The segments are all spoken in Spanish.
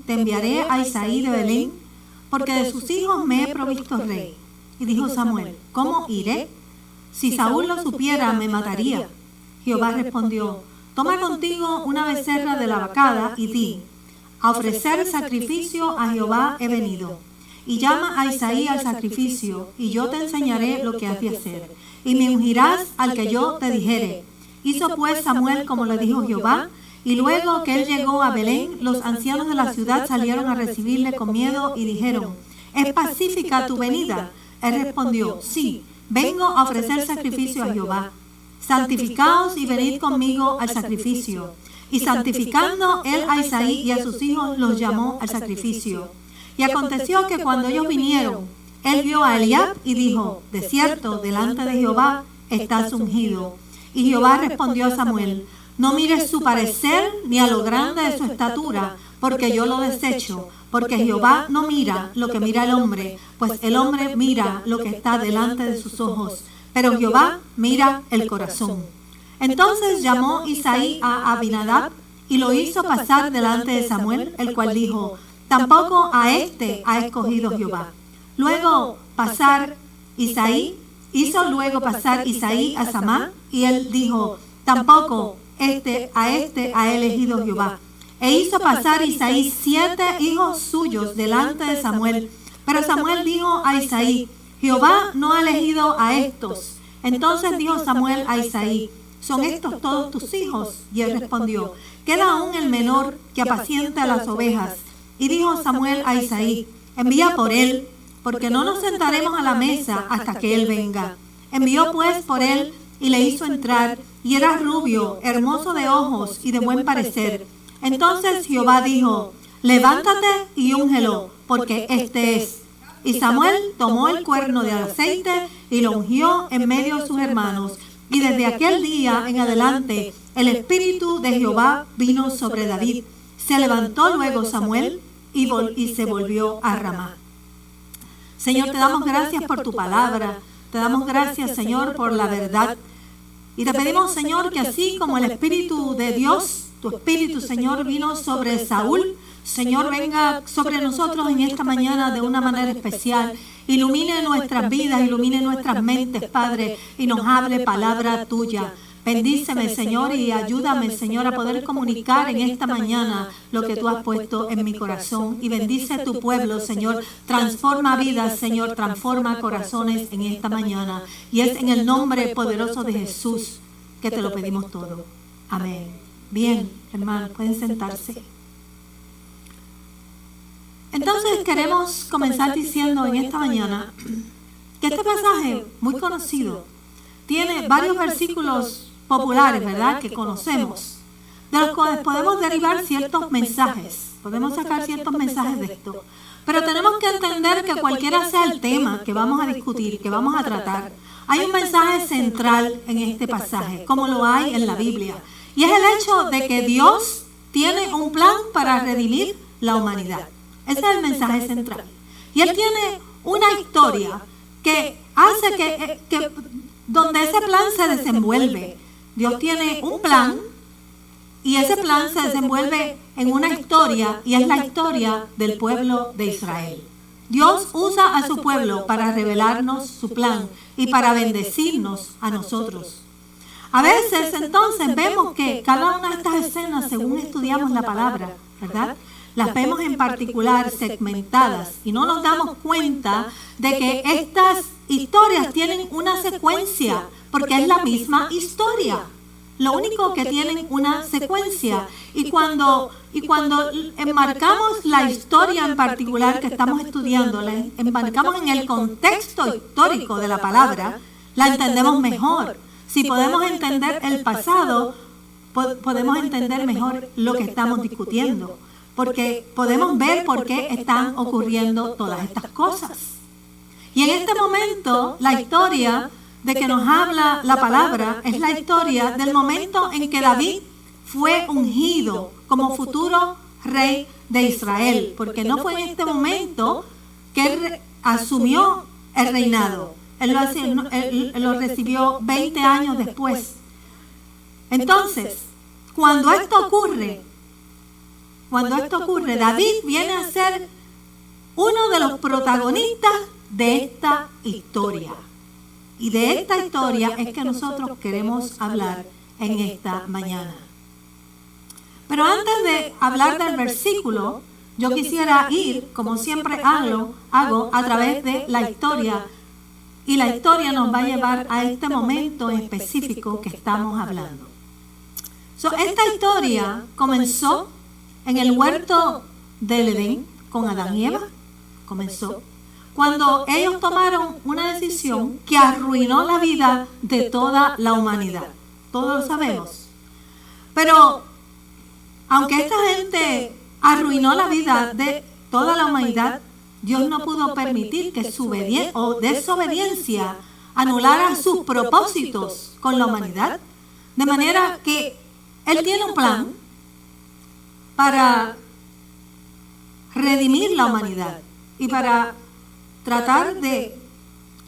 te enviaré a Isaí de Belén, porque de sus hijos me he provisto rey. Y dijo Samuel, ¿cómo iré? Si Saúl lo supiera, me mataría. Jehová respondió, toma contigo una becerra de la vacada y di, a ofrecer sacrificio a Jehová he venido. Y llama a Isaí al sacrificio, y yo te enseñaré lo que has de hacer. Y me ungirás al que yo te dijere. Hizo pues Samuel como le dijo Jehová, y luego que él llegó a Belén, los ancianos de la ciudad salieron a recibirle con miedo y dijeron, ¿es pacífica tu venida? Él respondió, sí, vengo a ofrecer sacrificio a Jehová. Santificaos y venid conmigo al sacrificio. Y santificando él a Isaí y a sus hijos los llamó al sacrificio. Y aconteció que cuando ellos vinieron, él vio a Eliab y dijo, de cierto, delante de Jehová estás ungido. Y Jehová respondió a Samuel, no mires su parecer ni a lo grande de su estatura, porque yo lo desecho, porque Jehová no mira lo que mira el hombre, pues el hombre mira lo que está delante de sus ojos, pero Jehová mira el corazón. Entonces llamó Isaí a Abinadab y lo hizo pasar delante de Samuel, el cual dijo, tampoco a este ha escogido Jehová. Hizo luego pasar Isaí a Samá, y él dijo, tampoco a este ha elegido Jehová. E hizo pasar Isaí 7 hijos suyos delante de Samuel. Pero Samuel dijo a Isaí, Jehová no ha elegido a estos. Entonces dijo Samuel a Isaí, ¿son estos todos tus hijos? Y él respondió, queda aún el menor que apacienta las ovejas. Y dijo Samuel a Isaí, envía por él, porque no nos sentaremos a la mesa hasta que él venga. Envió pues por él y le hizo entrar, y era rubio, hermoso de ojos y de buen parecer. Entonces Jehová dijo, levántate y úngelo, porque este es. Y Samuel tomó el cuerno de aceite y lo ungió en medio de sus hermanos. Y desde aquel día en adelante el espíritu de Jehová vino sobre David. Se levantó luego Samuel y se volvió a Ramá. Señor, te damos gracias por tu palabra. Te damos gracias, Señor, por la verdad. Y te pedimos, Señor, que así como el Espíritu de Dios, tu Espíritu, Señor, vino sobre Saúl, Señor, venga sobre nosotros en esta mañana de una manera especial. Ilumine nuestras vidas, ilumine nuestras mentes, Padre, y nos hable palabra tuya. Bendíceme, Señor, y ayúdame, Señor, a poder comunicar en esta mañana lo que tú has puesto en mi corazón. Y bendice tu pueblo, Señor. Transforma vidas, Señor. Transforma corazones en esta mañana. Y es en el nombre poderoso de Jesús que te lo pedimos todo. Amén. Bien, hermanos, pueden sentarse. Entonces queremos comenzar diciendo en esta mañana que este pasaje muy conocido tiene varios versículos populares, ¿verdad?, que conocemos, de los cuales podemos derivar ciertos mensajes, podemos sacar ciertos mensajes de esto, pero tenemos que entender que cualquiera sea el tema que vamos a discutir, que vamos a tratar, hay un mensaje central en este pasaje, como lo hay en la Biblia, y es el hecho de que Dios tiene un plan para redimir la humanidad. Ese es el mensaje central. Y Él tiene una historia que hace que donde ese plan se desenvuelve. Dios tiene un plan y ese plan se desenvuelve en una historia, y es la historia del pueblo de Israel. Dios usa a su pueblo para revelarnos su plan y para bendecirnos a nosotros. A veces entonces vemos que cada una de estas escenas, según estudiamos la palabra, ¿verdad?, las vemos en particular segmentadas y no nos damos cuenta de que estas historias tienen una secuencia, porque es la misma historia. Lo único que tienen una secuencia. Y cuando enmarcamos la historia en particular que estamos estudiando, la enmarcamos en el contexto histórico de la palabra, la entendemos mejor. Si podemos entender el pasado, podemos entender mejor lo que estamos discutiendo, porque podemos ver por qué están ocurriendo todas estas cosas. Y en este momento, la historia de que nos habla la palabra es la historia del momento en que David fue ungido como futuro rey de Israel, porque no fue en este momento que él asumió el reinado. Él lo recibió 20 años después. Entonces, cuando esto ocurre, cuando esto ocurre, David viene a ser uno de los protagonistas de esta historia. Y de esta historia es que nosotros queremos hablar en esta mañana. Pero antes de hablar del versículo, yo quisiera ir, como siempre hago, a través de la historia. Y la historia nos va a llevar a este momento específico que estamos hablando. Esta historia comenzó en el huerto del Edén con Adán y Eva. Comenzó cuando ellos tomaron una decisión que arruinó la vida de toda la humanidad. Todos lo sabemos. Pero, aunque esta gente arruinó la vida de toda la humanidad, Dios no pudo permitir que su desobediencia anulara sus propósitos con la humanidad. De manera que Él tiene un plan para redimir la humanidad y para tratar de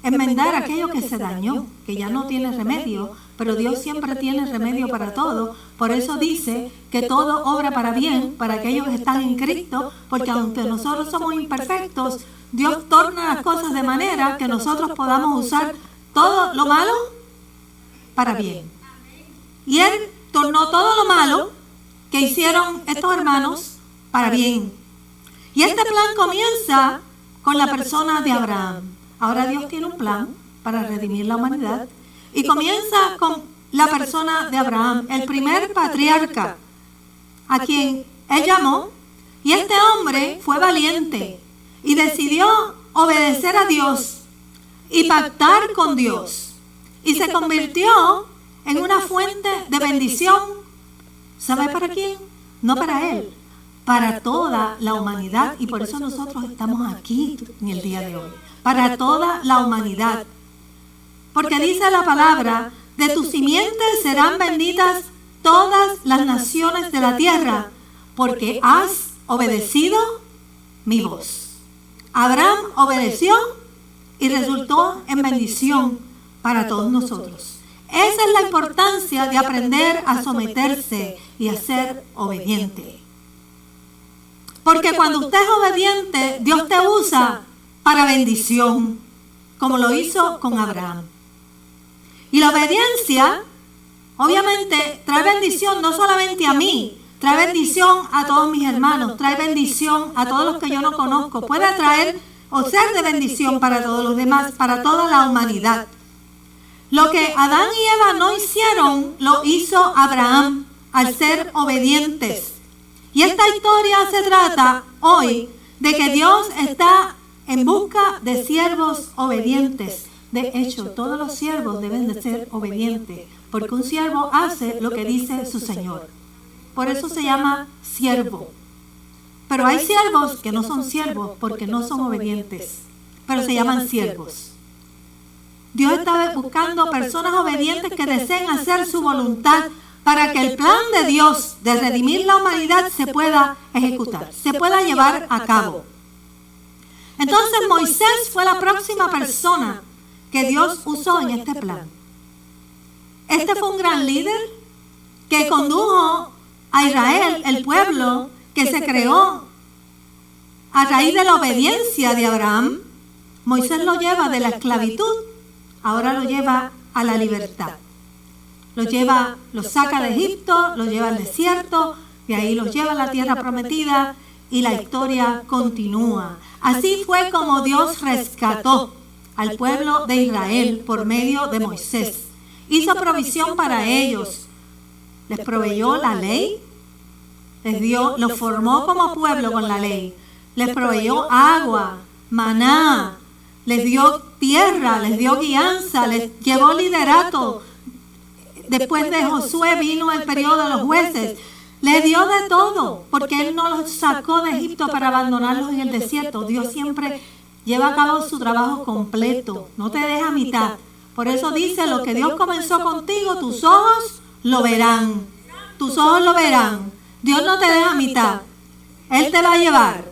enmendar aquello que se dañó, que ya no tiene remedio, pero Dios siempre tiene remedio para todo. Por eso dice que todo obra para bien para aquellos que están en Cristo, porque aunque nosotros somos imperfectos, Dios torna las cosas de manera que nosotros podamos usar todo lo malo para bien. Y Él tornó todo lo malo que hicieron estos hermanos para bien. Y este plan comienza con la persona de Abraham. Ahora Dios tiene un plan para redimir la humanidad y comienza con la persona de Abraham, el primer patriarca, a quien Él llamó, y este hombre fue valiente y decidió obedecer a Dios y pactar con Dios, y se convirtió en una fuente de bendición. ¿Sabe para quién? No para Él, para toda la humanidad, y por eso nosotros estamos aquí en el día de hoy, para toda la humanidad. Porque dice la palabra, de tus simientes serán benditas todas las naciones de la tierra, porque has obedecido mi voz. Abraham obedeció y resultó en bendición para todos nosotros. Esa es la importancia de aprender a someterse y a ser obediente. Porque cuando usted es obediente, Dios te usa para bendición, como lo hizo con Abraham. Y la obediencia, obviamente, trae bendición no solamente a mí, trae bendición a todos mis hermanos, trae bendición a todos los que yo no conozco, puede traer o ser de bendición para todos los demás, para toda la humanidad. Lo que Adán y Eva no hicieron, lo hizo Abraham al ser obedientes. Y esta historia se trata hoy de que Dios está en busca de siervos obedientes. De hecho, todos los siervos deben de ser obedientes, porque un siervo hace lo que dice su Señor. Por eso se llama siervo. Pero hay siervos que no son siervos porque no son obedientes, pero se llaman siervos. Dios está buscando personas obedientes que deseen hacer su voluntad para que el plan de Dios de redimir la humanidad se pueda ejecutar, se pueda llevar a cabo. Entonces Moisés fue la próxima persona que Dios usó en este plan. Este fue un gran líder que condujo a Israel, el pueblo que se creó a raíz de la obediencia de Abraham. Moisés lo lleva de la esclavitud, ahora lo lleva a la libertad. Lo saca de Egipto, lo lleva al desierto, de ahí lo lleva a la tierra prometida y la historia continúa. Así fue como Dios rescató al pueblo de Israel por medio de Moisés. Hizo provisión para ellos, les proveyó la ley, los formó como pueblo con la ley, les proveyó agua, maná, les dio tierra, les dio guianza, les llevó liderato. Después de Josué vino el periodo de los jueces. Le dio de todo, porque Él no los sacó de Egipto para abandonarlos en el desierto. Dios siempre lleva a cabo su trabajo completo, no te deja a mitad. Por eso dice, lo que Dios comenzó contigo, tus ojos lo verán. Tus ojos lo verán. Dios no te deja a mitad. Él te va a llevar.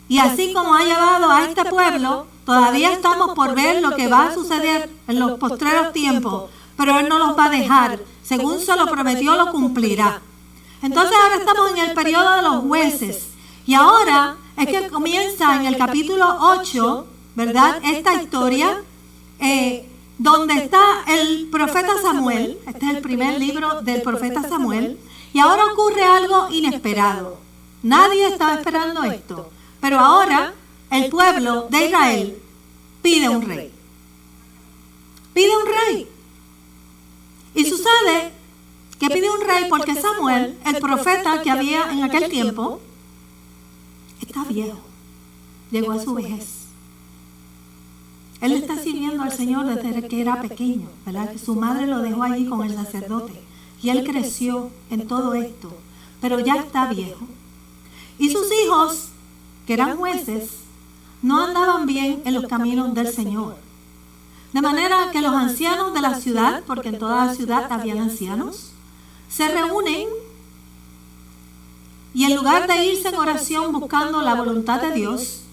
Y así como ha llevado a este pueblo, todavía estamos por ver lo que va a suceder en los postreros tiempos. Pero Él no los va a dejar. Según se lo prometió, lo cumplirá. Entonces ahora estamos en el periodo de los jueces. Y ahora es que comienza en el capítulo 8, ¿verdad? Esta historia donde está el profeta Samuel. Este es el primer libro del profeta Samuel. Y ahora ocurre algo inesperado. Nadie estaba esperando esto. Pero ahora el pueblo de Israel pide un rey. Pide un rey. Y sucede que pide un rey porque Samuel, el profeta que había en aquel tiempo, está viejo. Llegó a su vejez. Él le está sirviendo al Señor desde que era pequeño, ¿verdad? Que su madre lo dejó allí con el sacerdote. Y él creció en todo esto, pero ya está viejo. Y sus hijos, que eran jueces, no andaban bien en los caminos del Señor. De manera que los ancianos de la ciudad, porque en toda la ciudad habían ancianos, se reúnen y en lugar de irse en oración buscando la voluntad de Dios,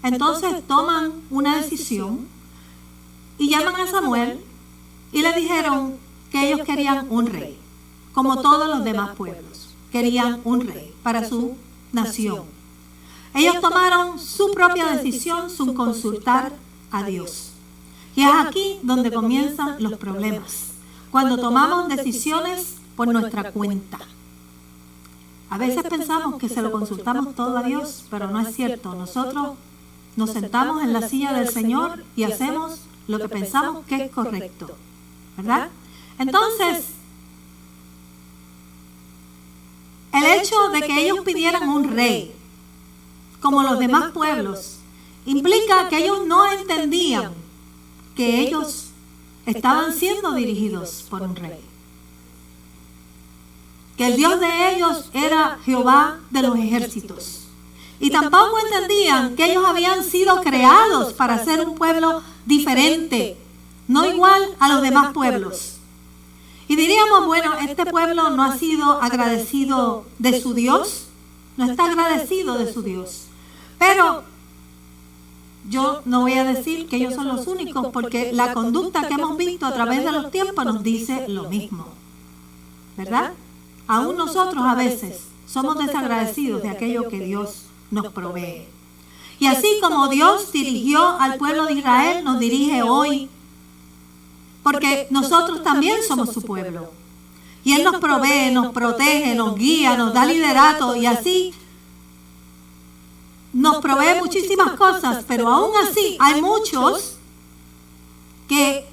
entonces toman una decisión y llaman a Samuel y le dijeron que ellos querían un rey, como todos los demás pueblos, querían un rey para su nación. Ellos tomaron su propia decisión sin consultar a Dios. Y es aquí donde comienzan los problemas, cuando tomamos decisiones por nuestra cuenta. A veces pensamos que se lo consultamos todo a Dios, pero no es cierto. Nosotros nos sentamos en la silla del Señor y hacemos lo que pensamos que es correcto, ¿verdad? Entonces, el hecho de que ellos pidieran un rey, como los demás pueblos, implica que ellos no entendían que ellos estaban siendo dirigidos por un rey. Que el Dios de ellos era Jehová de los ejércitos. Y tampoco entendían que ellos habían sido creados para ser un pueblo diferente, no igual a los demás pueblos. Y diríamos, bueno, este pueblo no ha sido agradecido de su Dios, no está agradecido de su Dios. Pero yo no voy a decir que ellos son los únicos, porque la conducta que hemos visto a través de los tiempos nos dice lo mismo, ¿verdad? Aún nosotros a veces somos desagradecidos de aquello que Dios nos provee. Y así como Dios dirigió al pueblo de Israel, nos dirige hoy, porque nosotros también somos su pueblo. Y Él nos provee, nos protege, nos guía, nos da liderato y así nos provee muchísimas cosas, pero aún así hay muchos que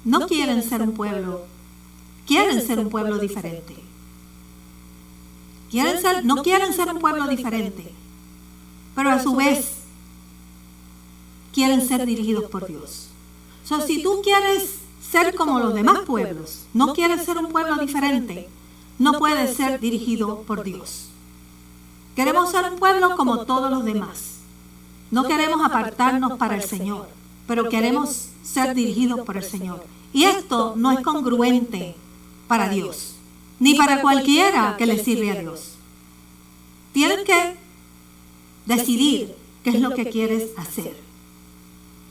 no quieren ser un pueblo, quieren ser un pueblo diferente. No quieren ser un pueblo diferente, pero a su vez quieren ser dirigidos por Dios. Si tú quieres ser como los demás pueblos, no quieres ser un pueblo diferente, no puedes ser dirigido por Dios. Queremos ser un pueblo como todos los demás. No queremos apartarnos para el Señor, pero queremos ser dirigidos por el Señor. Y esto no es congruente para Dios, ni para cualquiera que le sirve a Dios. Tienes que decidir qué es lo que quieres hacer.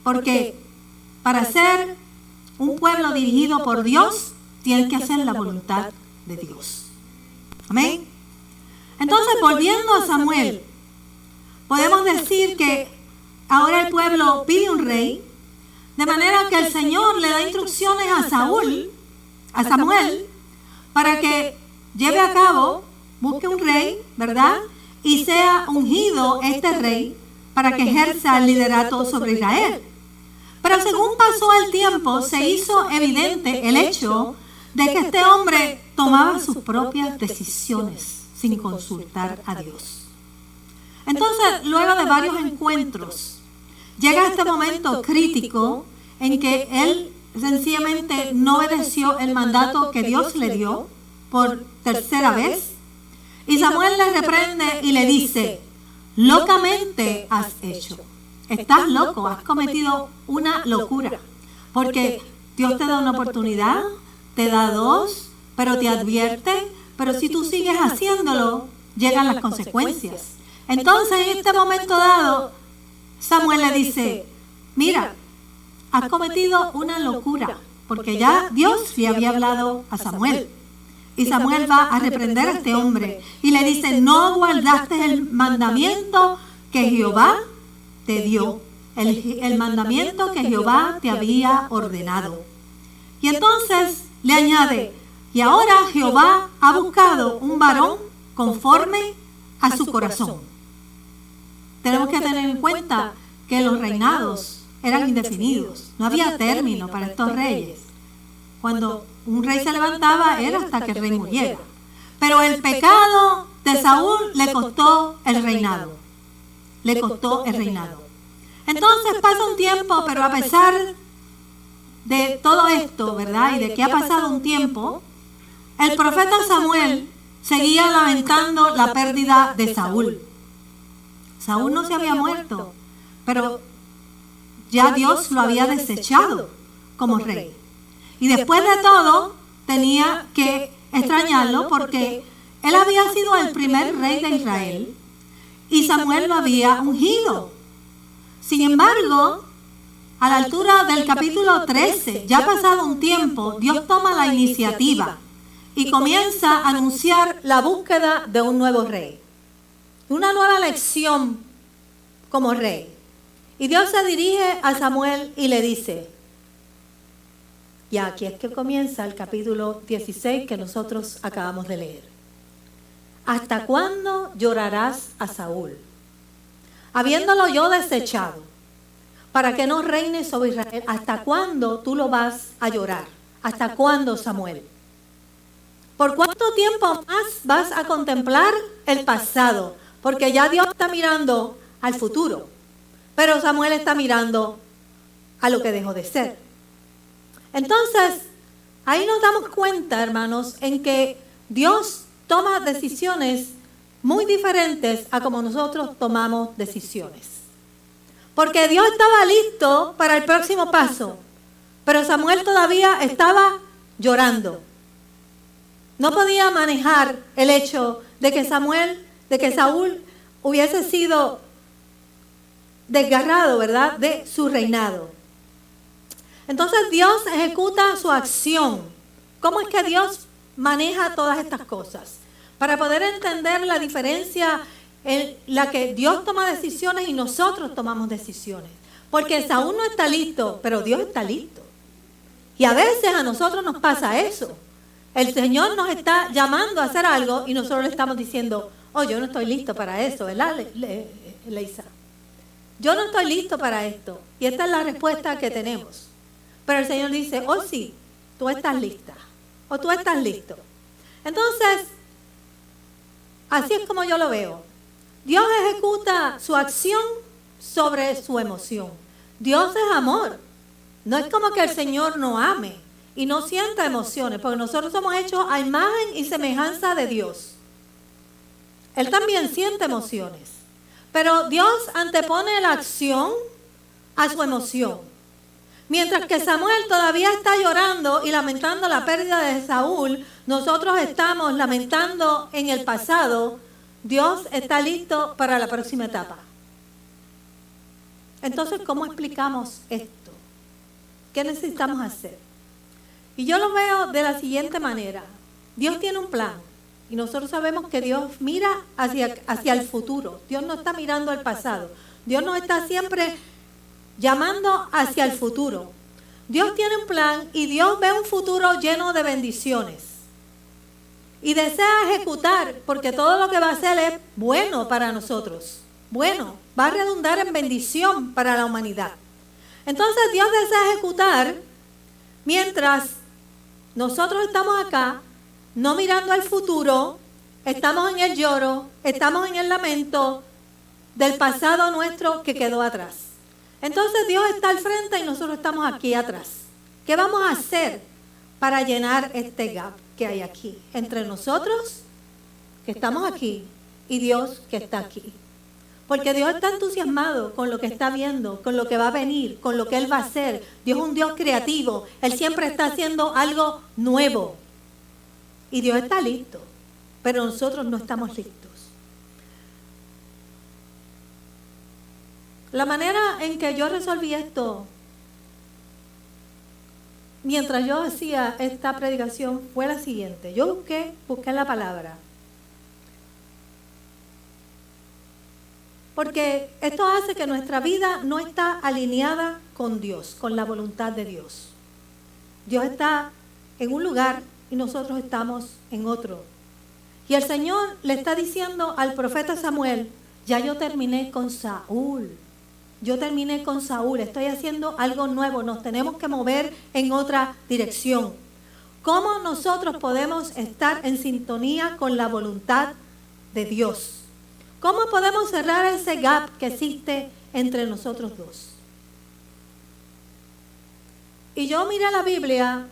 Porque para ser un pueblo dirigido por Dios, tienes que hacer la voluntad de Dios. Amén. Entonces, volviendo a Samuel, podemos decir que ahora el pueblo pide un rey, de manera que el Señor le da instrucciones a Samuel, para que lleve a cabo, busque un rey, ¿verdad? Y sea ungido este rey para que ejerza el liderato sobre Israel. Pero según pasó el tiempo, se hizo evidente el hecho de que este hombre tomaba sus propias decisiones sin consultar a Dios. Entonces, luego de varios encuentros, llega este momento crítico en que él sencillamente no obedeció el mandato que Dios le dio por tercera vez. Y Samuel le reprende y le dice: locamente has hecho. Estás loco, has cometido una locura. Porque Dios te da una oportunidad, te da dos, pero te advierte. Pero si tú sigues haciéndolo, llegan las consecuencias. Entonces, en este momento dado, Samuel le dice: mira, has cometido una locura, porque ya Dios le había hablado a Samuel. y Samuel va a reprender a este hombre y le dice, no guardaste el mandamiento que Jehová te dio, el mandamiento que Jehová te había ordenado. Y entonces le añade, y ahora Jehová ha buscado un varón conforme a su corazón. Tenemos que tener en cuenta que los reinados eran indefinidos, no había término para estos reyes. Cuando un rey se levantaba era hasta que el rey muriera. Pero el pecado de Saúl le costó el reinado. Le costó el reinado. Entonces pasa un tiempo, pero a pesar de todo esto, ¿verdad? Y de que ha pasado un tiempo, el profeta Samuel seguía lamentando la pérdida de Saúl. Saúl no se había muerto, pero ya Dios lo había desechado como rey. Y después de todo, tenía que extrañarlo porque él había sido el primer rey de Israel y Samuel lo había ungido. Sin embargo, a la altura del capítulo 13, ya pasado un tiempo, Dios toma la iniciativa y comienza a anunciar la búsqueda de un nuevo rey. Una nueva elección como rey. Y Dios se dirige a Samuel y le dice, y aquí es que comienza el capítulo 16 que nosotros acabamos de leer. ¿Hasta cuándo llorarás a Saúl? Habiéndolo yo desechado, para que no reine sobre Israel. ¿Hasta cuándo tú lo vas a llorar? ¿Hasta cuándo, Samuel? ¿Por cuánto tiempo más vas a contemplar el pasado? Porque ya Dios está mirando al futuro, pero Samuel está mirando a lo que dejó de ser. Entonces, ahí nos damos cuenta, hermanos, en que Dios toma decisiones muy diferentes a como nosotros tomamos decisiones. Porque Dios estaba listo para el próximo paso, pero Samuel todavía estaba llorando. No podía manejar el hecho de que Saúl hubiese sido desgarrado, ¿verdad?, de su reinado. Entonces Dios ejecuta su acción. ¿Cómo es que Dios maneja todas estas cosas? Para poder entender la diferencia en la que Dios toma decisiones y nosotros tomamos decisiones. Porque Saúl no está listo, pero Dios está listo. Y a veces a nosotros nos pasa eso. El Señor nos está llamando a hacer algo y nosotros le estamos diciendo, oh, yo no estoy listo para eso, ¿verdad, Leisa? Yo no estoy listo para esto. Y esta es la respuesta que tenemos. Pero el Señor dice, oh sí, tú estás lista. O tú estás listo. Entonces, así es como yo lo veo. Dios ejecuta su acción sobre su emoción. Dios es amor. No es como que el Señor no ame y no sienta emociones, porque nosotros somos hechos a imagen y semejanza de Dios. Él también siente emociones. Pero Dios antepone la acción a su emoción. Mientras que Samuel todavía está llorando y lamentando la pérdida de Saúl, nosotros estamos lamentando en el pasado. Dios está listo para la próxima etapa. Entonces, ¿cómo explicamos esto? ¿Qué necesitamos hacer? Y yo lo veo de la siguiente manera. Dios tiene un plan y nosotros sabemos que Dios mira hacia el futuro. Dios no está mirando al pasado. Dios nos está siempre llamando hacia el futuro. Dios tiene un plan y Dios ve un futuro lleno de bendiciones. Y desea ejecutar, porque todo lo que va a hacer es bueno para nosotros. Bueno, va a redundar en bendición para la humanidad. Entonces Dios desea ejecutar mientras nosotros estamos acá, no mirando al futuro, estamos en el lloro, estamos en el lamento del pasado nuestro que quedó atrás. Entonces Dios está al frente y nosotros estamos aquí atrás. ¿Qué vamos a hacer para llenar este gap que hay aquí entre nosotros, que estamos aquí, y Dios que está aquí? Porque Dios está entusiasmado con lo que está viendo, con lo que va a venir, con lo que Él va a hacer. Dios es un Dios creativo. Él siempre está haciendo algo nuevo. Y Dios está listo, pero nosotros no estamos listos. La manera en que yo resolví esto mientras yo hacía esta predicación fue la siguiente. Yo busqué la palabra. Porque esto hace que nuestra vida no está alineada con Dios, con la voluntad de Dios. Dios está en un lugar y nosotros estamos en otro. Y el Señor le está diciendo al profeta Samuel, ya yo terminé con Saúl. Yo terminé con Saúl, estoy haciendo algo nuevo, nos tenemos que mover en otra dirección. ¿Cómo nosotros podemos estar en sintonía con la voluntad de Dios? ¿Cómo podemos cerrar ese gap que existe entre nosotros dos? Y yo miré la Biblia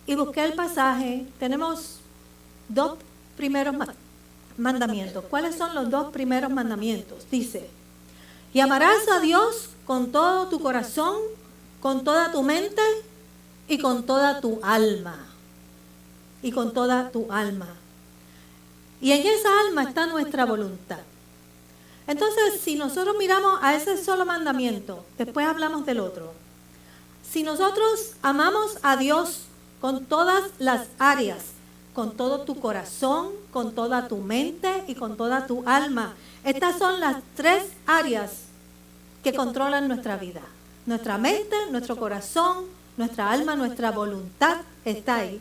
y busqué el pasaje. Tenemos 2 primeros mandamientos. ¿Cuáles son los 2 primeros mandamientos? Dice, y amarás a Dios con todo tu corazón, con toda tu mente y con toda tu alma. Y con toda tu alma. Y en esa alma está nuestra voluntad. Entonces, si nosotros miramos a ese solo mandamiento, después hablamos del otro. Si nosotros amamos a Dios con todas las áreas, con todo tu corazón, con toda tu mente y con toda tu alma, estas son las 3 áreas que controlan nuestra vida. Nuestra mente, nuestro corazón, nuestra alma, nuestra voluntad está ahí.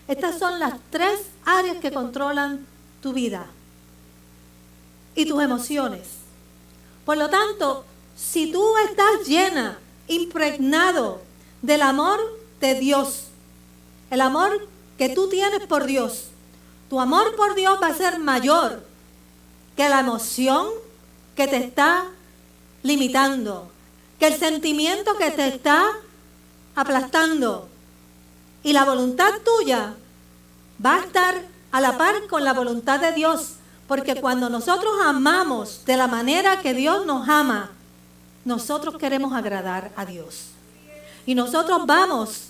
Estas son las 3 áreas que controlan tu vida y tus emociones. Por lo tanto, si tú estás llena, impregnado del amor de Dios, el amor que tú tienes por Dios, tu amor por Dios va a ser mayor que la emoción que te está limitando, que el sentimiento que te está aplastando. Y la voluntad tuya va a estar a la par con la voluntad de Dios. Porque cuando nosotros amamos de la manera que Dios nos ama, nosotros queremos agradar a Dios. Y nosotros vamos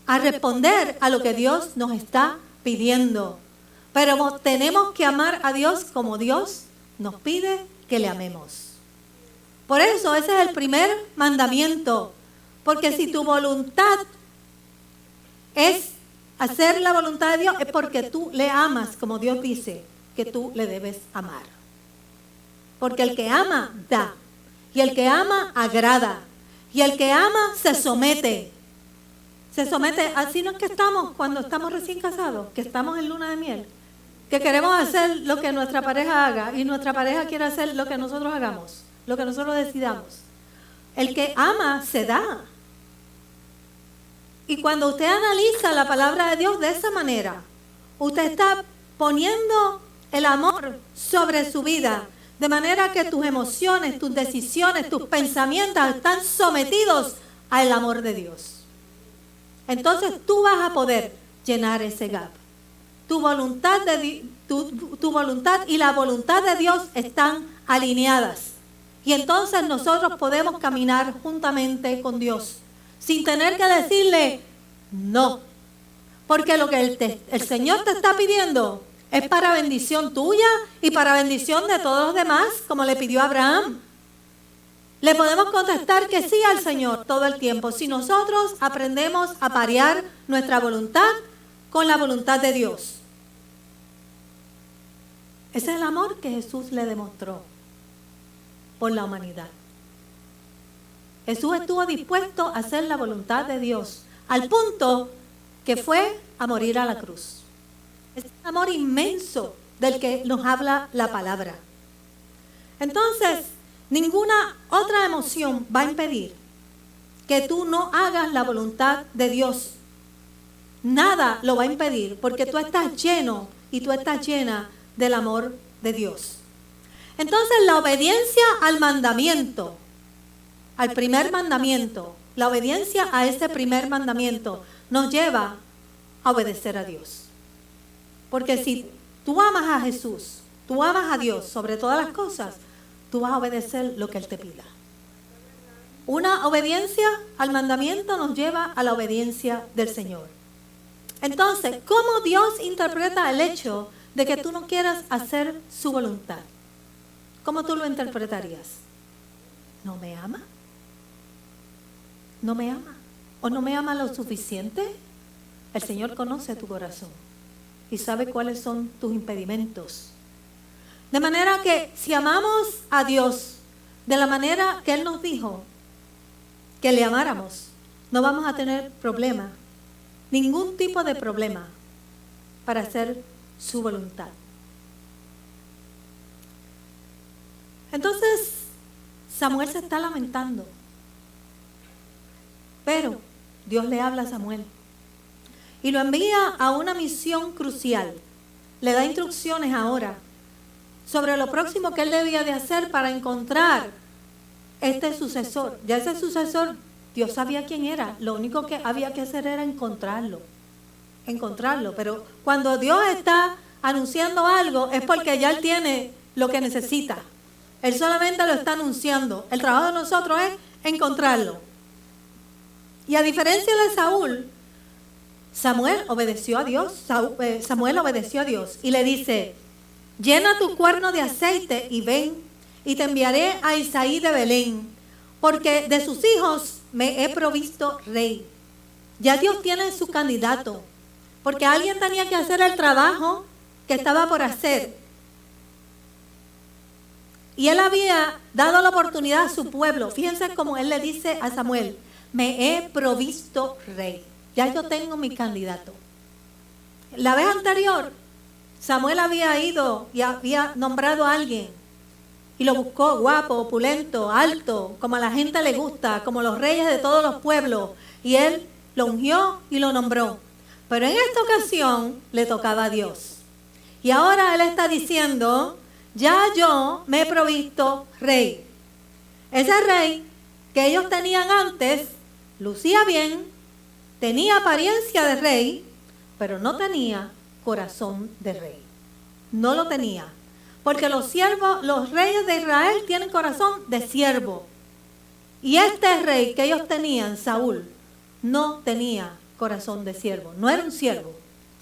a responder a lo que Dios nos está pidiendo. Pero tenemos que amar a Dios como Dios nos pide que le amemos. Por eso ese es el primer mandamiento. Porque si tu voluntad es hacer la voluntad de Dios, es porque tú le amas como Dios dice que tú le debes amar. Porque el que ama, da. Y el que ama, agrada. Y el que ama, se somete. Se somete. Así no es que estamos cuando estamos recién casados, que estamos en luna de miel, que queremos hacer lo que nuestra pareja haga y nuestra pareja quiere hacer lo que nosotros hagamos, lo que nosotros decidamos. El que ama, se da. Y cuando usted analiza la palabra de Dios de esa manera, usted está poniendo el amor sobre su vida, de manera que tus emociones, tus decisiones, tus pensamientos están sometidos al amor de Dios. Entonces tú vas a poder llenar ese gap. Tu voluntad y la voluntad de Dios están alineadas. Y entonces nosotros podemos caminar juntamente con Dios, sin tener que decirle no. Porque lo que el Señor te está pidiendo es para bendición tuya y para bendición de todos los demás, como le pidió a Abraham. Le podemos contestar que sí al Señor todo el tiempo, si nosotros aprendemos a parear nuestra voluntad con la voluntad de Dios. Ese es el amor que Jesús le demostró por la humanidad. Jesús estuvo dispuesto a hacer la voluntad de Dios, al punto que fue a morir a la cruz. Es un amor inmenso del que nos habla la palabra. Entonces, ninguna otra emoción va a impedir que tú no hagas la voluntad de Dios. Nada lo va a impedir porque tú estás lleno y tú estás llena del amor de Dios. Entonces, la obediencia al mandamiento, al primer mandamiento, la obediencia a ese primer mandamiento nos lleva a obedecer a Dios. Porque si tú amas a Jesús, tú amas a Dios sobre todas las cosas, tú vas a obedecer lo que Él te pida. Una obediencia al mandamiento nos lleva a la obediencia del Señor. Entonces, ¿cómo Dios interpreta el hecho de que tú no quieras hacer su voluntad? ¿Cómo tú lo interpretarías? ¿No me ama? ¿No me ama? ¿O no me amas lo suficiente? El Señor conoce tu corazón y sabe cuáles son tus impedimentos. De manera que si amamos a Dios de la manera que Él nos dijo que le amáramos, no vamos a tener problema, ningún tipo de problema para hacer su voluntad. Entonces, Samuel se está lamentando, pero Dios le habla a Samuel y lo envía a una misión crucial. Le da instrucciones ahora sobre lo próximo que él debía de hacer para encontrar este sucesor. Ya ese sucesor, Dios sabía quién era. Lo único que había que hacer era encontrarlo. Pero cuando Dios está anunciando algo es porque ya Él tiene lo que necesita. Él solamente lo está anunciando. El trabajo de nosotros es encontrarlo. Y a diferencia de Saúl, Samuel obedeció a Dios. Samuel obedeció a Dios y le dice: llena tu cuerno de aceite y ven, y te enviaré a Isaí de Belén, porque de sus hijos me he provisto rey. Ya Dios tiene su candidato, porque alguien tenía que hacer el trabajo que estaba por hacer. Y Él había dado la oportunidad a su pueblo. Fíjense cómo Él le dice a Samuel: me he provisto rey. Ya yo tengo mi candidato. La vez anterior, Samuel había ido y había nombrado a alguien y lo buscó guapo, opulento, alto, como a la gente le gusta, como los reyes de todos los pueblos, y él lo ungió y lo nombró. Pero en esta ocasión le tocaba a Dios. Y ahora él está diciendo: ya yo me he provisto rey. Ese rey que ellos tenían antes lucía bien, tenía apariencia de rey, pero no tenía corazón de rey. No lo tenía. Porque los reyes de Israel tienen corazón de siervo. Y este rey que ellos tenían, Saúl, no tenía corazón de siervo. No era un siervo.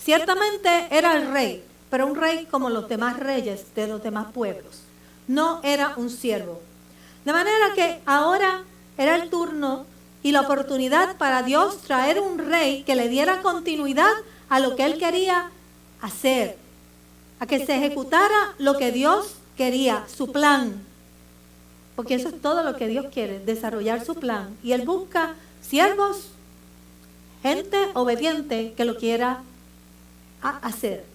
Ciertamente era el rey, pero un rey como los demás reyes de los demás pueblos. No era un siervo. De manera que ahora era el turno y la oportunidad para Dios traer un rey que le diera continuidad a lo que él quería hacer, a que se ejecutara lo que Dios quería, su plan. Porque eso es todo lo que Dios quiere, desarrollar su plan. Y Él busca siervos, gente obediente que lo quiera hacer.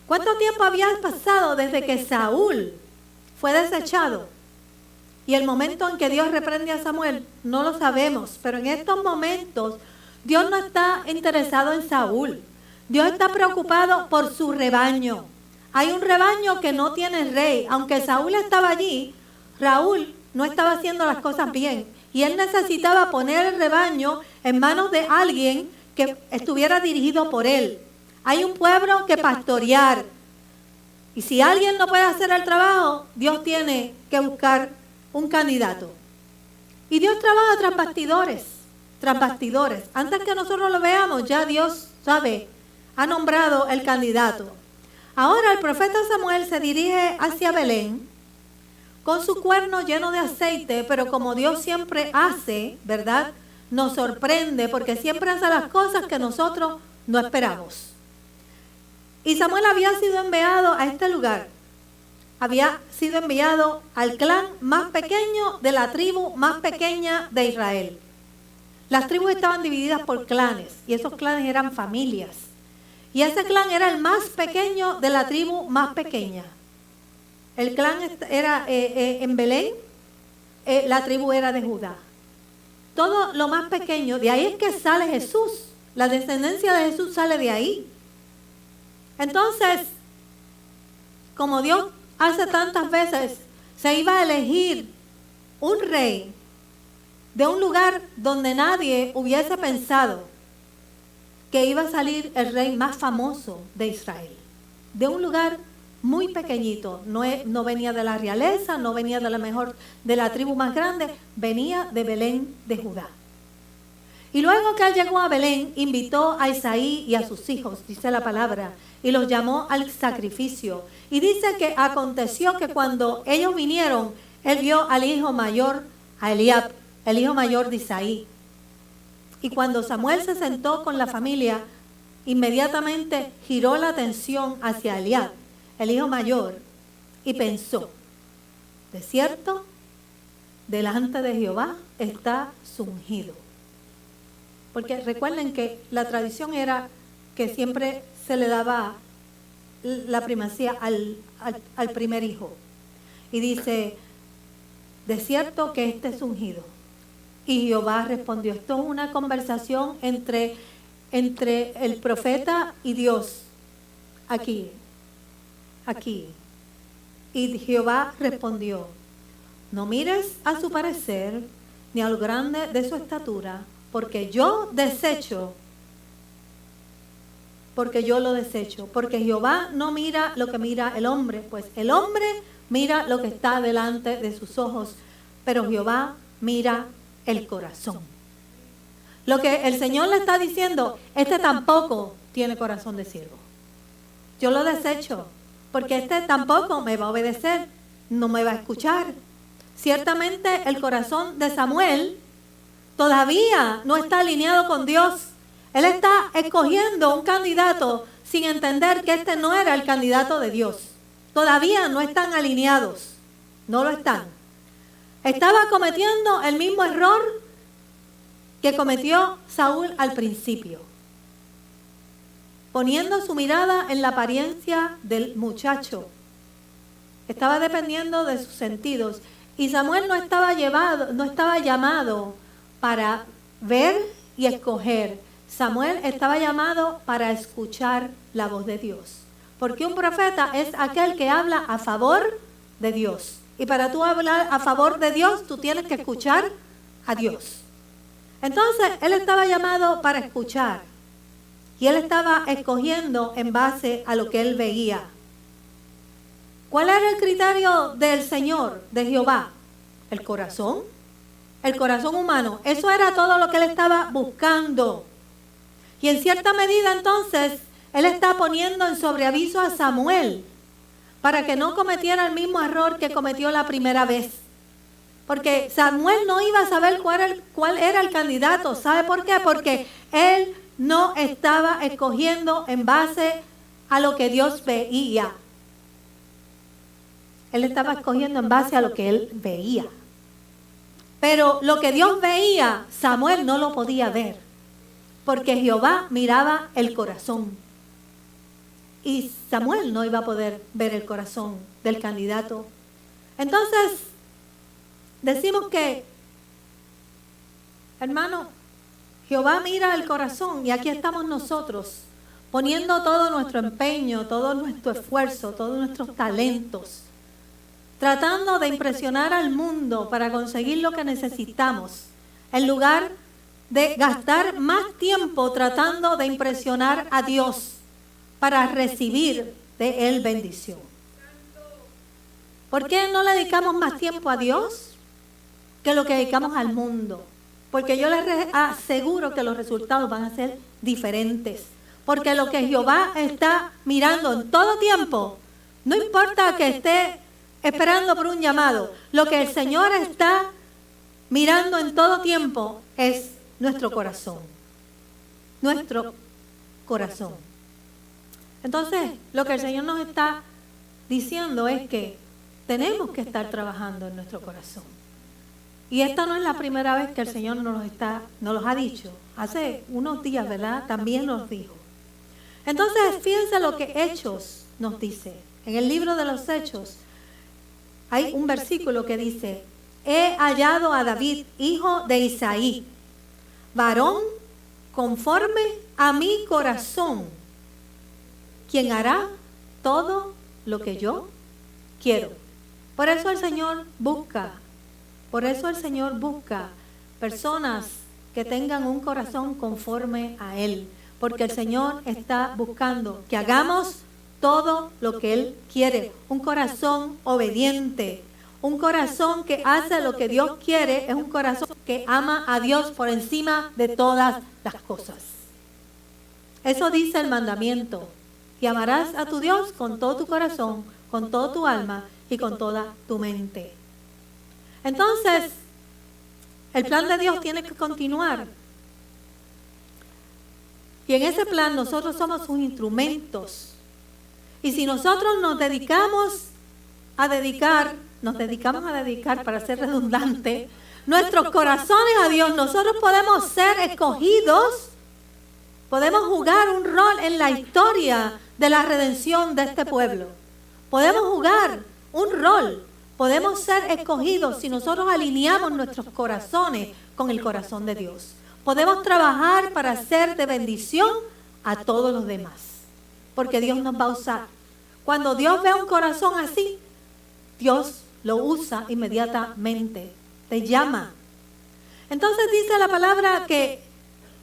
¿Cuánto tiempo había pasado desde que Saúl fue desechado? Y el momento en que Dios reprende a Samuel, no lo sabemos. Pero en estos momentos, Dios no está interesado en Saúl. Dios está preocupado por su rebaño. Hay un rebaño que no tiene rey. Aunque Saúl estaba allí, Raúl no estaba haciendo las cosas bien. Y él necesitaba poner el rebaño en manos de alguien que estuviera dirigido por él. Hay un pueblo que pastorear. Y si alguien no puede hacer el trabajo, Dios tiene que buscar un candidato. Y Dios trabaja tras bastidores. Antes que nosotros lo veamos, ya Dios sabe, ha nombrado el candidato. Ahora el profeta Samuel se dirige hacia Belén con su cuerno lleno de aceite, pero como Dios siempre hace, ¿verdad? Nos sorprende porque siempre hace las cosas que nosotros no esperamos. Y Samuel había sido enviado a este lugar. Había sido enviado al clan más pequeño de la tribu más pequeña de Israel. Las tribus estaban divididas por clanes y esos clanes eran familias. Y ese clan era el más pequeño de la tribu más pequeña. El clan era en Belén, la tribu era de Judá. Todo lo más pequeño, de ahí es que sale Jesús. La descendencia de Jesús sale de ahí. Entonces, como Dios hace tantas veces, se iba a elegir un rey de un lugar donde nadie hubiese pensado que iba a salir el rey más famoso de Israel. De un lugar muy pequeñito, no venía de la realeza, no venía de la tribu más grande, venía de Belén de Judá. Y luego que él llegó a Belén, invitó a Isaí y a sus hijos, dice la palabra, y los llamó al sacrificio. Y dice que aconteció que cuando ellos vinieron, él vio al hijo mayor, a Eliab, el hijo mayor de Isaí. Y cuando Samuel se sentó con la familia, inmediatamente giró la atención hacia Eliab, el hijo mayor, y pensó, de cierto, delante de Jehová está su ungido. Porque recuerden que la tradición era que siempre se le daba la primacía al primer hijo. Y dice, de cierto que este es ungido. Y Jehová respondió, esto es una conversación entre el profeta y Dios, aquí. Y Jehová respondió, no mires a su parecer, ni a lo grande de su estatura, porque yo lo desecho, porque Jehová no mira lo que mira el hombre, pues el hombre mira lo que está delante de sus ojos, pero Jehová mira el corazón. Lo que el Señor le está diciendo, este tampoco tiene corazón de siervo. Yo lo desecho, porque este tampoco me va a obedecer, no me va a escuchar. Ciertamente el corazón de Samuel todavía no está alineado con Dios. Él está escogiendo un candidato sin entender que este no era el candidato de Dios. Todavía no están alineados, no lo están. Estaba cometiendo el mismo error que cometió Saúl al principio, poniendo su mirada en la apariencia del muchacho. Estaba dependiendo de sus sentidos. Y Samuel no estaba llamado para ver y escoger. Samuel estaba llamado para escuchar la voz de Dios. Porque un profeta es aquel que habla a favor de Dios. Y para tú hablar a favor de Dios, tú tienes que escuchar a Dios. Entonces, él estaba llamado para escuchar. Y él estaba escogiendo en base a lo que él veía. ¿Cuál era el criterio del Señor, de Jehová? El corazón humano. Eso era todo lo que él estaba buscando. Y en cierta medida entonces, él está poniendo en sobreaviso a Samuel para que no cometiera el mismo error que cometió la primera vez. Porque Samuel no iba a saber cuál era el candidato. ¿Sabe por qué? Porque él no estaba escogiendo en base a lo que Dios veía. Él estaba escogiendo en base a lo que él veía. Pero lo que Dios veía, Samuel no lo podía ver. Porque Jehová miraba el corazón. Y Samuel no iba a poder ver el corazón del candidato. Entonces, decimos que, hermano, Jehová mira el corazón y aquí estamos nosotros, poniendo todo nuestro empeño, todo nuestro esfuerzo, todos nuestros talentos, tratando de impresionar al mundo para conseguir lo que necesitamos, en lugar de gastar más tiempo tratando de impresionar a Dios para recibir de Él bendición. ¿Por qué no le dedicamos más tiempo a Dios que lo que dedicamos al mundo? Porque yo les aseguro que los resultados van a ser diferentes. Porque lo que Jehová está mirando en todo tiempo, no importa que esté esperando por un llamado, lo que el Señor está mirando en todo tiempo es nuestro corazón. Nuestro corazón. Entonces, lo que el Señor nos está diciendo es que tenemos que estar trabajando en nuestro corazón. Y esta no es la primera vez que el Señor nos los ha dicho. Hace unos días, ¿verdad? También nos dijo. Entonces, fíjense lo que Hechos nos dice. En el libro de los Hechos hay un versículo que dice: he hallado a David, hijo de Isaí, varón conforme a mi corazón, quien hará todo lo que yo quiero. Por eso el Señor busca personas que tengan un corazón conforme a Él. Porque el Señor está buscando que hagamos todo lo que Él quiere. Un corazón obediente, un corazón que hace lo que Dios quiere, es un corazón que ama a Dios por encima de todas las cosas. Eso dice el mandamiento. Y amarás a tu Dios con todo tu corazón, con toda tu alma y con toda tu mente. Entonces, el plan de Dios tiene que continuar. Y en ese plan nosotros somos sus instrumentos. Y si nosotros nos dedicamos a dedicar, para ser redundante, nuestros corazones a Dios, nosotros podemos ser escogidos, podemos jugar un rol en la historia de la redención de este pueblo. Podemos jugar un rol, podemos ser escogidos si nosotros alineamos nuestros corazones con el corazón de Dios. Podemos trabajar para ser de bendición a todos los demás, porque Dios nos va a usar. Cuando Dios ve un corazón así, Dios lo usa inmediatamente, te llama. Entonces dice la palabra que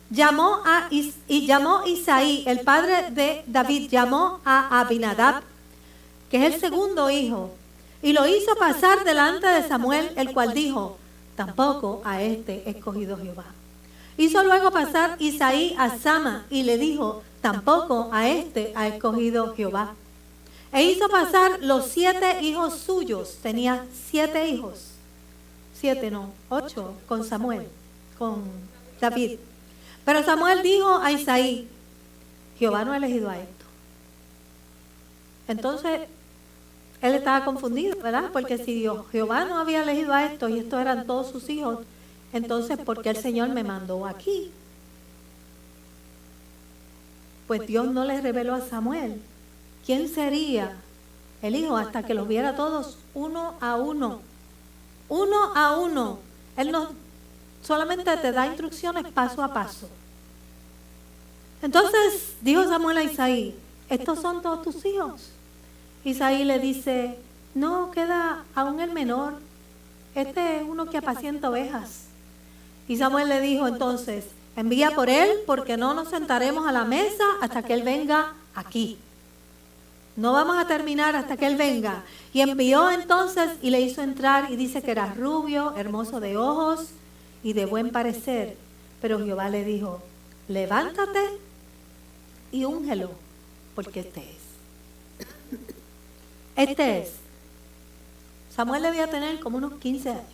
llamó Isaí, el padre de David, llamó a Abinadab, que es el segundo hijo, y lo hizo pasar delante de Samuel, el cual dijo, tampoco a este escogido Jehová. Hizo luego pasar Isaí a Sama y le dijo, tampoco a este ha escogido Jehová. E hizo pasar los 7 hijos suyos, tenía 7 hijos, 8 con Samuel, con David. Pero Samuel dijo a Isaí, Jehová no ha elegido a esto. Entonces, él estaba confundido, ¿verdad? Porque si Jehová no había elegido a esto y estos eran todos sus hijos, entonces, ¿por qué el Señor me mandó aquí? Pues Dios no le reveló a Samuel quién sería el hijo hasta que los viera todos uno a uno. Uno a uno. Él no solamente te da instrucciones paso a paso. Entonces dijo Samuel a Isaí, ¿estos son todos tus hijos? Isaí le dice, no, queda aún el menor. Este es uno que apacienta ovejas. Y Samuel le dijo entonces, envía por él porque no nos sentaremos a la mesa hasta que él venga aquí. No vamos a terminar hasta que él venga. Y envió entonces y le hizo entrar y dice que era rubio, hermoso de ojos y de buen parecer. Pero Jehová le dijo, levántate y úngelo, porque este es. Este es. Samuel debía tener como unos 15 años.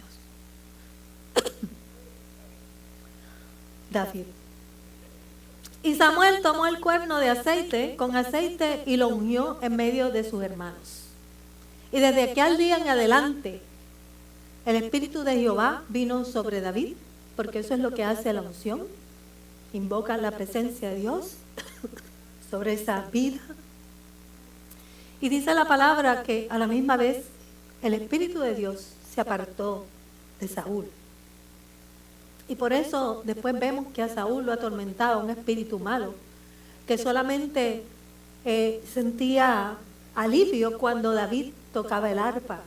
David. Y Samuel tomó el cuerno de aceite con aceite y lo ungió en medio de sus hermanos. Y desde aquel día en adelante, el Espíritu de Jehová vino sobre David, porque eso es lo que hace la unción. Invoca la presencia de Dios sobre esa vida. Y dice la palabra que a la misma vez el Espíritu de Dios se apartó de Saúl. Y por eso después vemos que a Saúl lo atormentaba un espíritu malo, que solamente sentía alivio cuando David tocaba el arpa,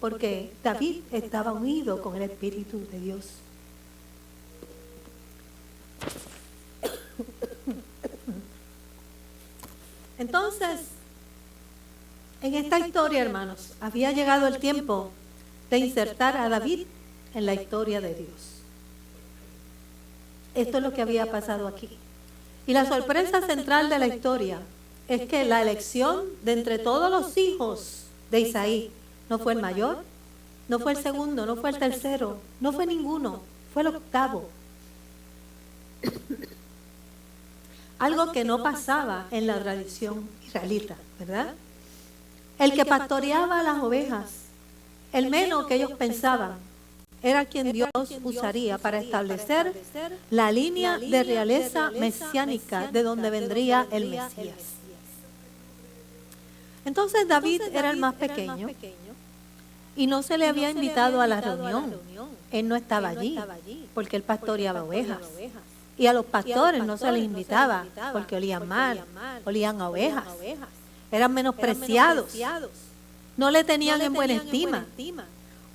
porque David estaba unido con el Espíritu de Dios. Entonces, en esta historia, hermanos, había llegado el tiempo de insertar a David en la historia de Dios. Esto es lo que había pasado aquí. Y la sorpresa central de la historia es que la elección de entre todos los hijos de Isaí no fue el mayor, no fue el segundo, no fue el tercero, no fue ninguno, fue el octavo. Algo que no pasaba en la tradición israelita, ¿verdad? El que pastoreaba las ovejas, el menos que ellos pensaban, era quien Dios usaría para establecer la línea de realeza mesiánica de donde vendría el Mesías. Entonces David era el más pequeño y no se le había invitado a la reunión. Él no estaba allí porque él pastoreaba ovejas. Y a los pastores no se les invitaba porque olían mal, olían a ovejas. Eran menospreciados. No le tenían en buena estima.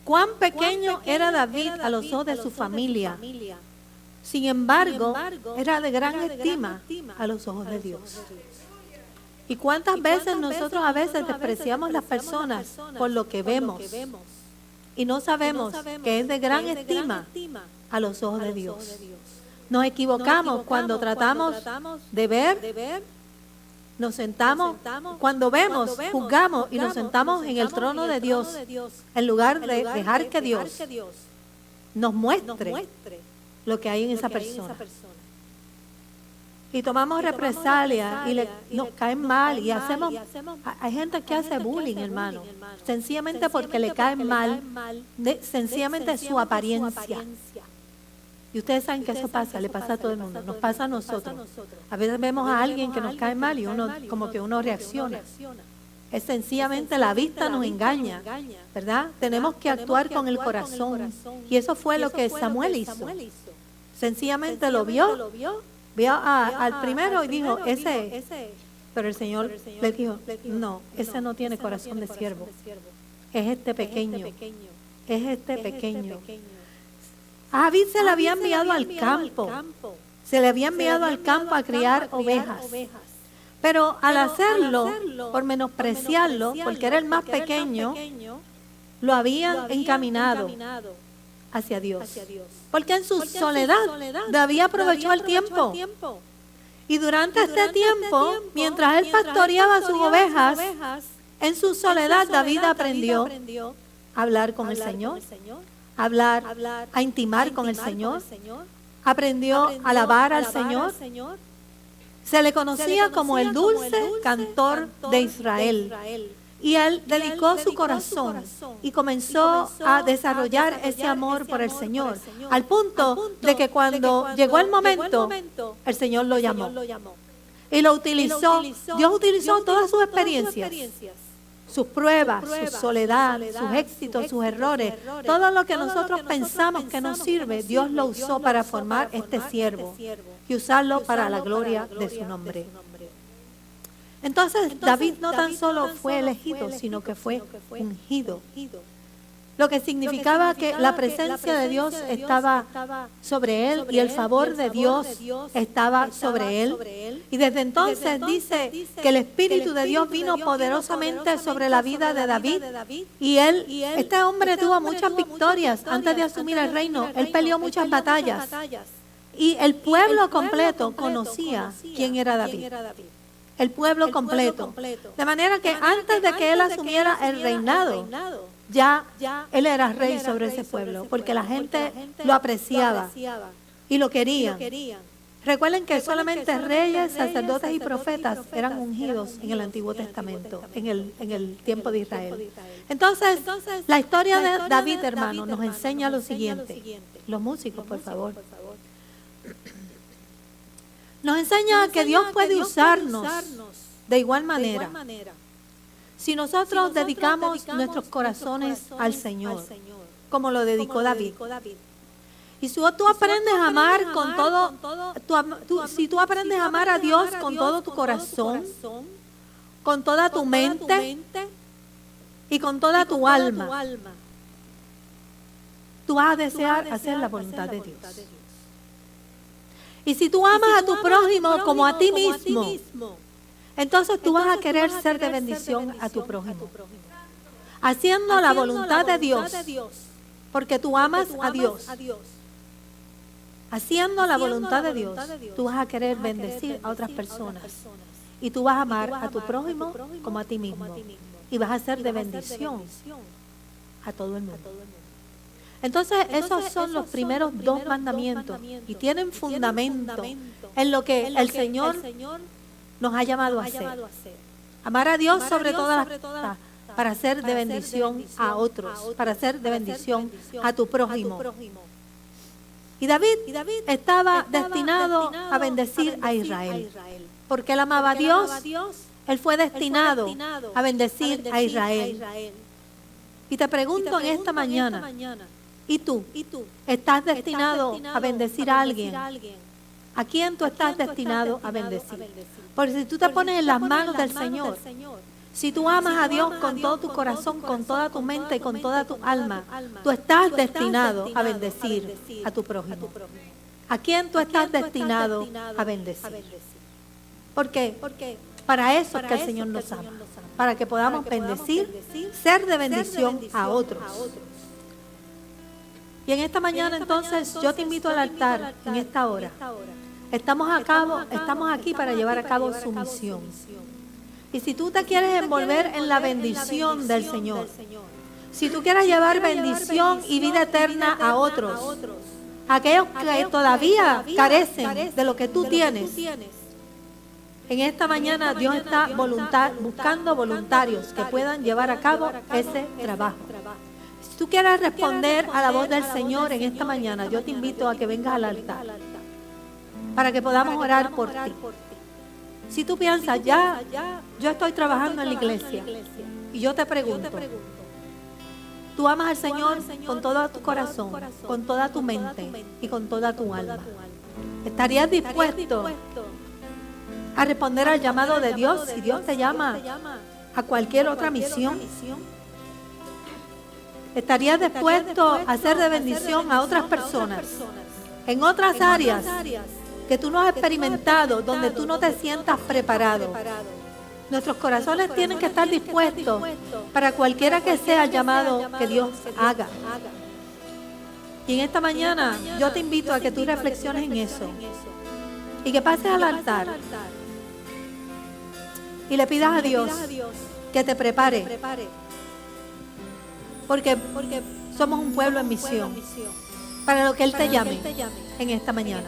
Cuán pequeño era David a los ojos de su familia. Sin embargo, era de gran estima a los ojos de Dios. ¿Y cuántas veces nosotros a veces despreciamos las personas por lo que vemos y no sabemos que es de gran estima a los ojos de Dios? Nos equivocamos cuando tratamos de ver, nos sentamos, cuando vemos, juzgamos y nos sentamos en el trono de Dios, en lugar de dejar que Dios nos muestre lo que hay en esa persona. y tomamos represalia y nos caen mal y hacemos, hay gente que hace bullying, hermano, sencillamente porque le caen mal, sencillamente su apariencia. Y ustedes saben que eso pasa, le pasa a todo el mundo, nos pasa a nosotros. A veces vemos a alguien que nos cae mal y como que uno reacciona. Es sencillamente la vista nos engaña, ¿verdad? Tenemos que actuar con el corazón. Y eso fue lo que Samuel hizo. Sencillamente lo vio al primero y dijo, ese. Pero el Señor le dijo, no, ese no tiene corazón de siervo. Es este pequeño. Es este pequeño. A David se le había enviado al campo. Se le había enviado al campo a criar ovejas. Pero al hacerlo, por menospreciarlo, porque era el más pequeño, lo habían encaminado hacia Dios. Porque en su soledad, David aprovechó el tiempo. Y durante este tiempo, mientras él pastoreaba sus ovejas, en su soledad David aprendió a hablar con el Señor, a intimar con el Señor, aprendió a alabar al Señor. Se le conocía como el dulce cantor de Israel. Y él dedicó su corazón y comenzó a desarrollar ese amor por el Señor, al punto de que cuando llegó el momento, el Señor lo llamó y lo utilizó. Dios utilizó todas sus experiencias, sus pruebas, su soledad, sus éxitos, sus errores, todo lo que nosotros pensamos que nos sirve, Dios lo usó para formar este siervo y usarlo para la gloria de su nombre. Entonces David no tan solo fue elegido, sino que fue ungido. Lo que significaba que la presencia de Dios estaba sobre él y el favor de Dios estaba sobre él. Y desde entonces dice que el Espíritu de Dios vino poderosamente sobre la vida de David. Y este hombre tuvo muchas victorias antes de asumir el reino. Él peleó muchas batallas. Y el pueblo completo conocía quién era David. El pueblo completo. De manera que antes de que él asumiera el reinado, ya él era rey sobre ese pueblo, porque la gente lo apreciaba y lo quería. Recuerden que solamente reyes, sacerdotes y profetas eran ungidos en el Antiguo Testamento, en el tiempo de Israel. Entonces, la historia de David, hermano, nos enseña lo siguiente. Los músicos, por favor. Nos enseña que Dios puede usarnos de igual manera si nosotros dedicamos nuestros corazones al Señor, como lo dedicó David. Y si tú aprendes a amar con todo, si tú aprendes a amar a Dios con todo tu corazón, con toda tu mente y con toda tu alma, tú vas a desear hacer la voluntad de Dios. Y si tú amas a tu prójimo como a ti mismo, entonces tú vas a querer ser de bendición a tu prójimo. Haciendo la voluntad de Dios, porque tú amas a Dios. Haciendo la voluntad de Dios, tú vas a querer bendecir a otras personas. Y tú vas a amar a tu prójimo como a ti mismo. Y vas a ser de bendición a todo el mundo. Entonces, esos son los primeros dos mandamientos y tienen fundamento en lo que el Señor nos ha llamado a hacer. Amar a Dios sobre todas las cosas para hacer de bendición a otros, para hacer de bendición a tu prójimo. Y David estaba destinado a bendecir a Israel, porque él amaba a Dios. Él fue destinado a bendecir a Israel. Y te pregunto en esta mañana, ¿y tú? ¿Estás destinado a bendecir a alguien? ¿A quién tú estás destinado a bendecir? Porque si tú te pones en las manos del Señor, si tú amas a Dios con todo tu corazón, con toda tu mente y con toda tu alma, tú estás destinado a bendecir a tu prójimo. ¿A quién tú estás destinado a bendecir? ¿Por qué? Para eso es que el Señor nos ama, para que podamos bendecir, ser de bendición a otros. Y en esta mañana entonces yo te invito al altar en esta hora. Estamos aquí para llevar a cabo su misión. Y si tú te quieres envolver en la bendición del Señor, si tú quieres llevar bendición y vida eterna a otros, aquellos que todavía carecen de lo que tú tienes, En esta mañana Dios está buscando voluntarios que puedan llevar a cabo ese trabajo. Si tú quieres responder a la voz del Señor en esta mañana, yo te invito a que vengas al altar para que podamos orar por ti. Si tú piensas, yo estoy trabajando en la iglesia, y yo te pregunto, ¿tú amas al Señor con todo tu corazón, con toda tu mente y con toda tu alma? ¿Estarías dispuesto a responder al llamado de Dios si Dios te llama a cualquier otra misión? ¿Estarías dispuesto a ser de bendición a otras personas en otras áreas que tú no has experimentado, donde tú no te sientas preparado? Nuestros corazones tienen que estar dispuestos para cualquiera que sea el llamado que Dios haga. Y en esta mañana yo te invito a que tú reflexiones en eso y que pases al altar y le pidas a Dios que te prepare, porque somos un pueblo en misión para lo que Él te llame en esta mañana.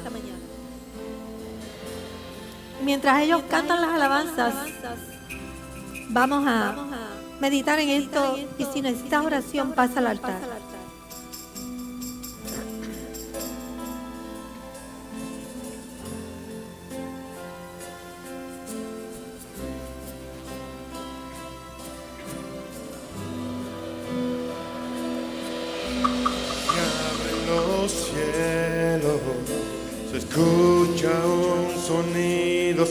Mientras ellos cantan las alabanzas, vamos a meditar en esto, y si necesitas oración, pasa al altar. Los cielos, se escucha un sonido.